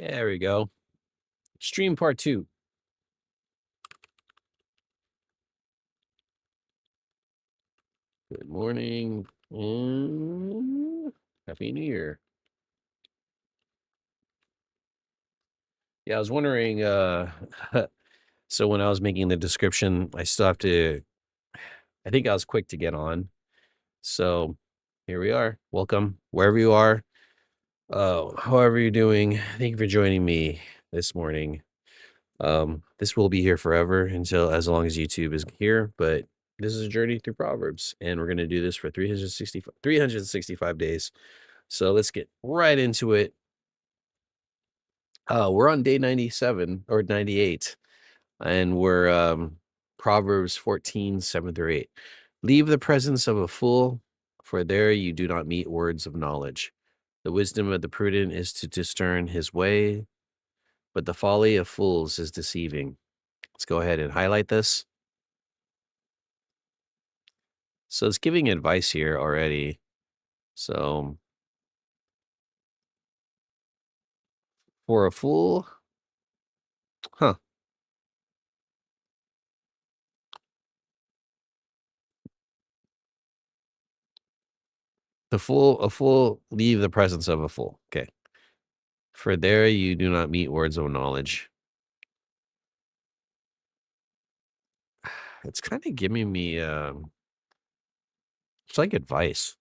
There we go. Stream part 2. Good morning and happy New Year. Yeah, I was wondering, so when I was making the description, I still have to, I think I was quick to get on. So here we are. Welcome wherever you are. However you're doing, thank you for joining me this morning. This will be here forever until as long as YouTube is here, but this is a journey through Proverbs, and we're going to do this for 365 days. So let's get right into it. We're on day 97 or 98, and we're Proverbs 14, 7 through 8. Leave the presence of a fool, for there you do not meet words of knowledge. The wisdom of the prudent is to discern his way, but the folly of fools is deceiving. Let's go ahead and highlight this. So it's giving advice here already. So for a fool, huh? A fool, leave the presence of a fool. Okay. For there you do not meet words of knowledge. It's kind of giving me, it's like advice.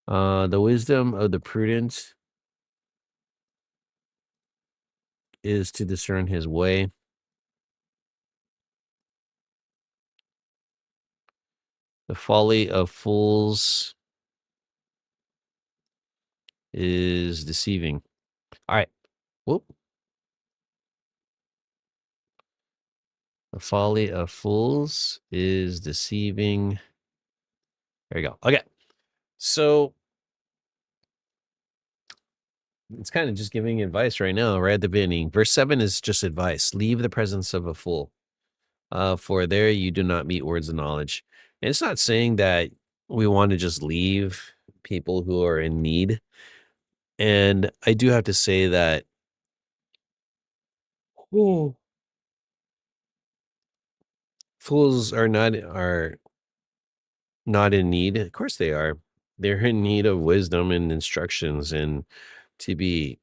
The wisdom of the prudent is to discern his way. The folly of fools is deceiving. All right. Whoop. The folly of fools is deceiving. There you go. Okay. So it's kind of just giving advice right now, right at the beginning. Verse 7 is just advice. Leave the presence of a fool. For there you do not meet words of knowledge. And it's not saying that we want to just leave people who are in need. And I do have to say that ooh, fools are not in need. Of course they are. They're in need of wisdom and instructions and to be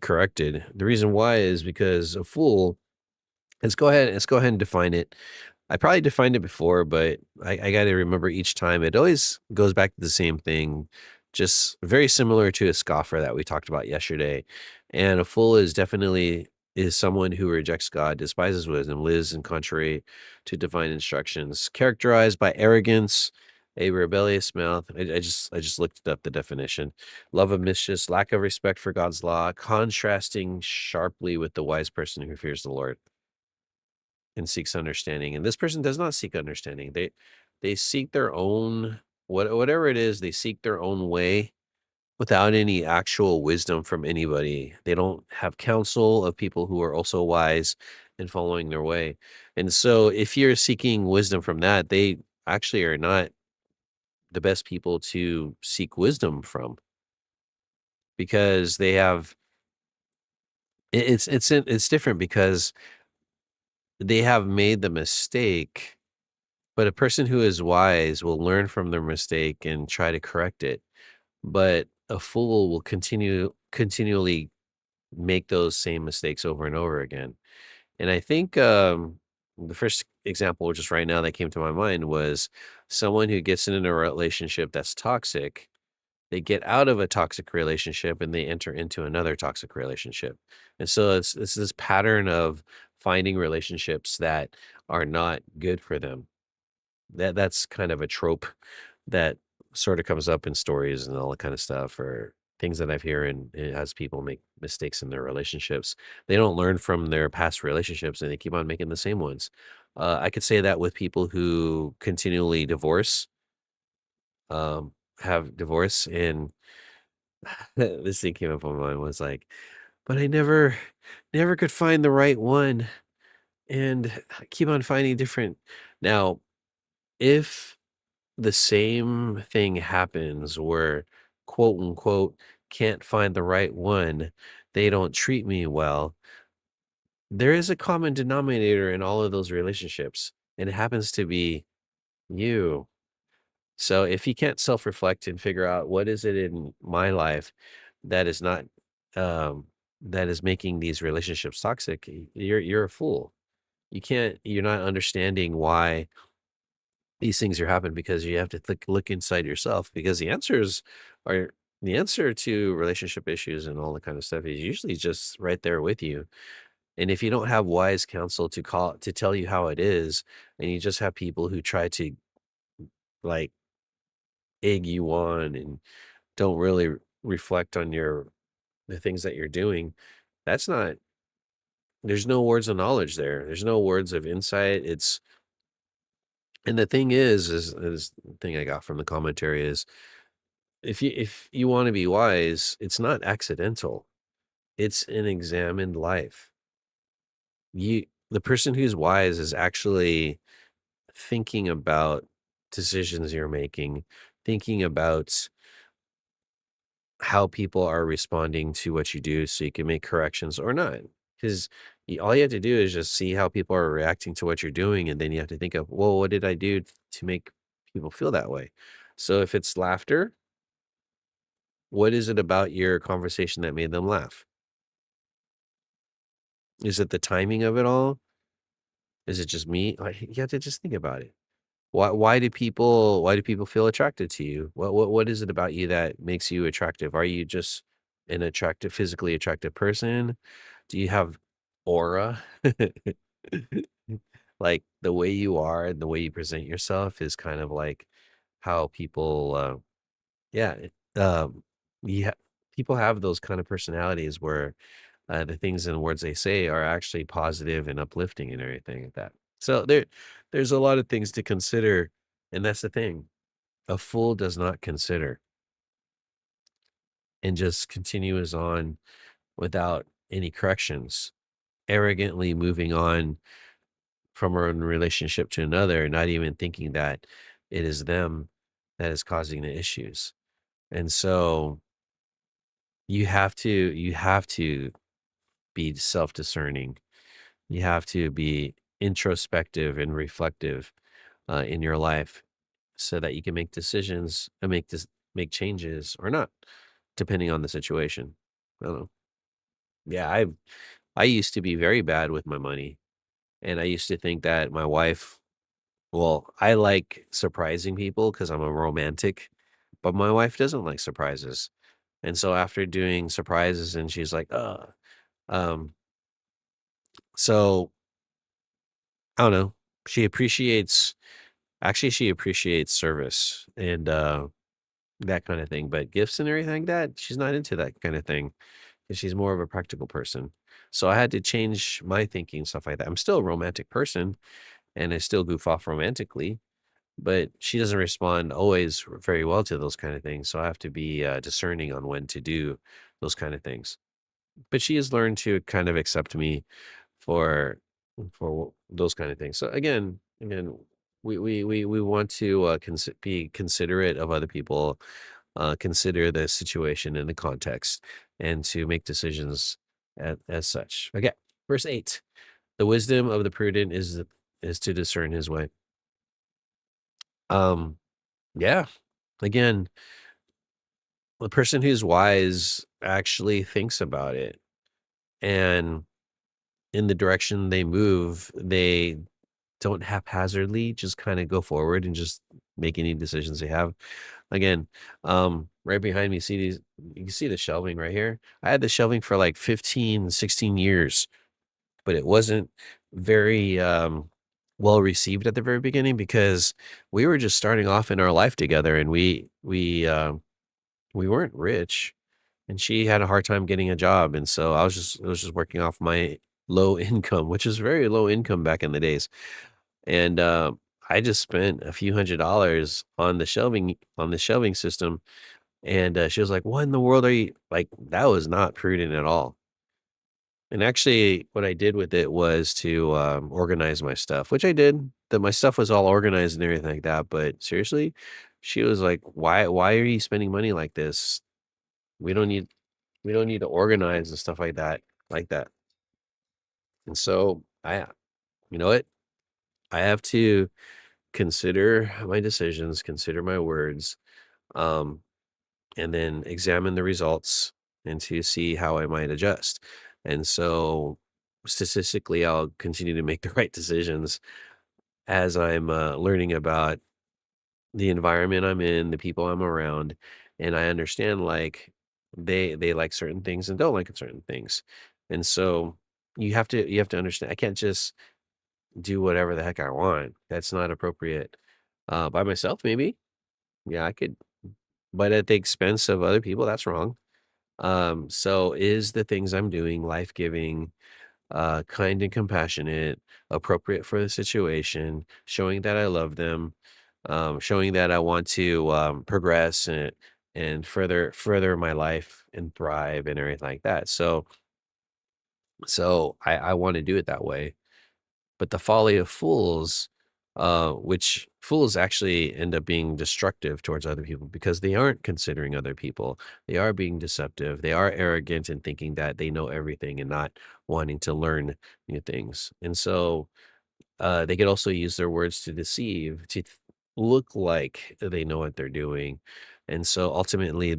corrected. The reason why is because a fool, let's go ahead and define it. I probably defined it before, but I got to remember each time. It always goes back to the same thing, just very similar to a scoffer that we talked about yesterday. And a fool is someone who rejects God, despises wisdom, lives in contrary to divine instructions, characterized by arrogance, a rebellious mouth. I just looked up the definition. Love of mischief, lack of respect for God's law, contrasting sharply with the wise person who fears the Lord and seeks understanding. And this person does not seek understanding. They seek their own whatever it is, they seek their own way without any actual wisdom from anybody. They don't have counsel of people who are also wise and following their way. And so if you're seeking wisdom from that, they actually are not the best people to seek wisdom from because they have it's different because they have made the mistake. But a person who is wise will learn from their mistake and try to correct it. But a fool will continually make those same mistakes over and over again. And I think the first example, just right now that came to my mind, was someone who gets in a relationship that's toxic. They get out of a toxic relationship and they enter into another toxic relationship. And so it's this pattern of finding relationships that are not good for them. That's kind of a trope that sort of comes up in stories and all that kind of stuff, or things that I've heard and as people make mistakes in their relationships. They don't learn from their past relationships and they keep on making the same ones. I could say that with people who continually have divorce, and this thing came up on my mind was like, but I never could find the right one, and I keep on finding different. Now, if the same thing happens where, quote unquote, can't find the right one, they don't treat me well, there is a common denominator in all of those relationships, and it happens to be you. So if you can't self-reflect and figure out what is it in my life that is not um that is making these relationships toxic, you're a fool. You're not understanding why these things are happening because you have to look inside yourself because are the answer to relationship issues and all the kind of stuff is usually just right there with you. And if you don't have wise counsel to tell you how it is, and you just have people who try to like egg you on and don't really reflect on the things that you're doing, that's not there's no words of knowledge there. There's no words of insight. It's and the thing is the thing I got from the commentary is if you want to be wise, it's not accidental. It's an examined life. The person who's wise is actually thinking about decisions you're making, thinking about how people are responding to what you do so you can make corrections or not. Because all you have to do is just see how people are reacting to what you're doing. And then you have to think of, well, what did I do to make people feel that way? So if it's laughter, what is it about your conversation that made them laugh? Is it the timing of it all? Is it just me? Like, you have to just think about it. Why do people feel attracted to you? What is it about you that makes you attractive? Are you just an physically attractive person? Do you have aura? Like the way you are and the way you present yourself is kind of like how people yeah, yeah, people have those kind of personalities where the things and words they say are actually positive and uplifting and everything like that. So there's a lot of things to consider, and that's the thing. A fool does not consider and just continues on without any corrections, arrogantly moving on from one relationship to another, not even thinking that it is them that is causing the issues. And so you have to be self-discerning. You have to be introspective and reflective in your life so that you can make decisions and make changes or not, depending on the situation. I don't know. Yeah, I used to be very bad with my money, and I used to think that my wife. Well, I like surprising people because I'm a romantic, but my wife doesn't like surprises. And so after doing surprises, and she's like, um, so I don't know. She appreciates Actually, she appreciates service and, that kinda thing, but gifts and everything like that, she's not into that kinda thing, 'cause she's more of a practical person. So I had to change my thinking, stuff like that. I'm still a romantic person, and I still goof off romantically, but she doesn't respond always very well to those kinda things, so I have to be, discerning on when to do those kinda things. But she has learned to kind of accept me for those kind of things. So again, we want to be considerate of other people, consider the situation and the context, and to make decisions as such. Okay, verse 8: the wisdom of the prudent is to discern his way. Um, yeah. Again, the person who's wise actually thinks about it, and in the direction they move, they don't haphazardly just kinda go forward and just make any decisions they have. Again, right behind me, see these you can see the shelving right here? I had the shelving for, like, 15, 16 years, but it wasn't very, well received at the very beginning because we were just starting off in our life together, and we weren't rich, and she had a hard time getting a job, and so I was just working off my low income, which is very low income back in the days. And, I just spent a few $100 on the shelving system, and, she was like, "What in the world are you" like, that was not prudent at all. And actually, what I did with it was to, organize my stuff, which I did. that my stuff was all organized and everything like that, but seriously, she was like, "Why are you spending money like this? We don't need we don't need to organize and stuff like that." And so you know what? I have to consider my decisions, consider my words, um, and then examine the results and to see how I might adjust. And so statistically, I'll continue to make the right decisions as I'm learning about the environment I'm in, the people I'm around, and I understand like they like certain things and don't like certain things. And so you have to understand I can't just do whatever the heck I want. That's not appropriate. By myself, maybe. Yeah, I could, but at the expense of other people, that's wrong. So is the things I'm doing life-giving, kind and compassionate, appropriate for the situation, showing that I love them, showing that I want to progress and further my life and thrive and everything like that. So I want to do it that way. But the folly of fools, which fools actually end up being destructive towards other people because they aren't considering other people. They are being deceptive. They are arrogant and thinking that they know everything and not wanting to learn new things. And so they could also use their words to deceive, look like they know what they're doing. And so ultimately,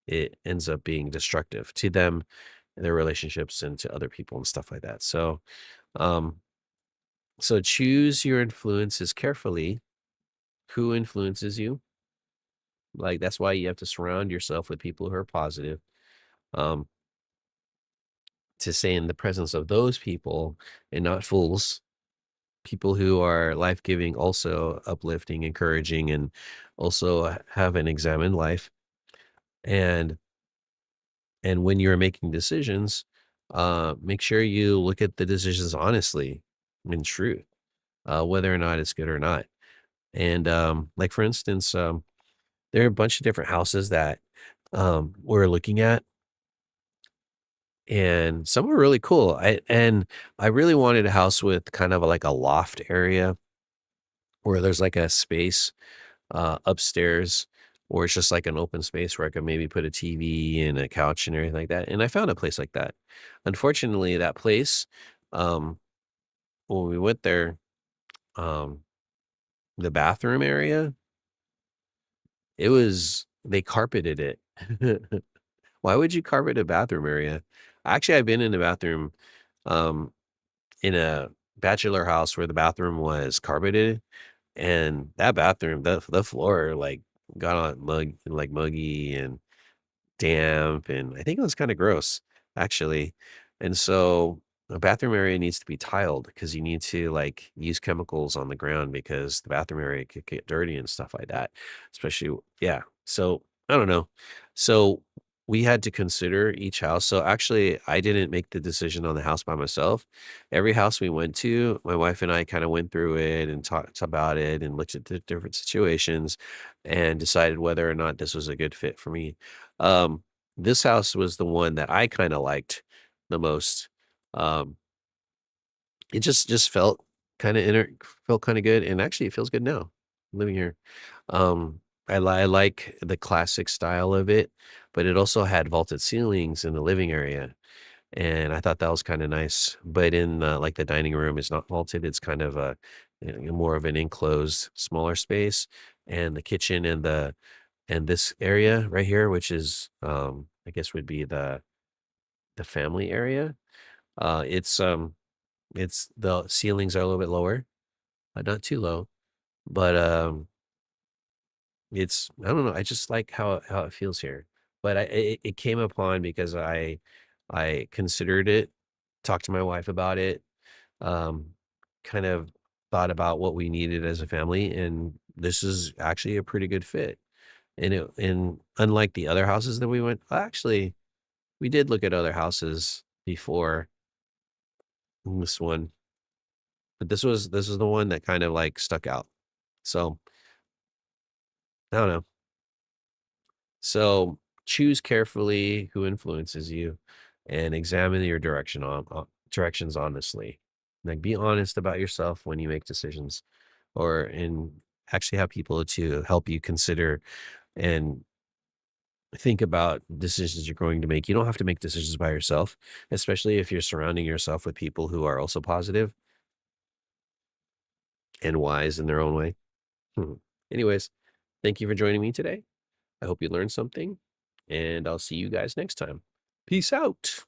it ends up being destructive to them, their relationships, and to other people and stuff like that. Um, so choose your influences carefully. Who influences you? Like that's why you have to surround yourself with people who are positive. Um, to stay in the presence of those people and not fools. People who are life giving, also uplifting, encouraging, and also have an examined life. And when you're making decisions, make sure you look at the decisions honestly and truth, whether or not it's good or not. And like for instance, there are a bunch of different houses that we're looking at, and some are really cool. I really wanted a house with kind of like a loft area where there's like a space upstairs, or it's just like an open space where I could maybe put a TV and a couch and everything like that. And I found a place like that. Unfortunately, that place, um, when we went there, um, the bathroom area, they carpeted it. Why would you carpet a bathroom area? Actually, I've been in a bathroom, um, in a bachelor house where the bathroom was carpeted, and that bathroom, the floor like got on muggy and damp, and I think it was kinda gross, actually. And so, a bathroom area needs to be tiled because you need to, like, use chemicals on the ground because the bathroom area could get dirty and stuff like that, especially yeah. So, I don't know. So, we had to consider each house. So, actually, I didn't make the decision on the house by myself. Every house we went to, my wife and I kinda went through it and talked about it and looked at the different situations and decided whether or not this was a good fit for me. Um, this house was the one that I kinda liked the most. Um, it just felt kinda good, and actually it feels good now, living here. I like the classic style of it, but it also had vaulted ceilings in the living area, and I thought that was kinda nice. But in like, the dining room is not vaulted, it's kind of a, more of an enclosed, smaller space, and the kitchen and this area right here, which is, I guess would be the family area. It's the ceilings are a little bit lower, not too low, but I don't know. I just like how it feels here. But it came upon because I considered it, talked to my wife about it, um, kind of thought about what we needed as a family, and this is actually a pretty good fit. And unlike the other houses that we went, actually, we did look at other houses before this one, but this is the one that kind of, like, stuck out. So, I don't know. So, choose carefully who influences you and examine your directions honestly. Like, be honest about yourself when you make decisions, and actually have people to help you consider and think about decisions you're going to make. You don't have to make decisions by yourself, especially if you're surrounding yourself with people who are also positive and wise in their own way. Hmm. Anyways, thank you for joining me today. I hope you learned something, and I'll see you guys next time. Peace out.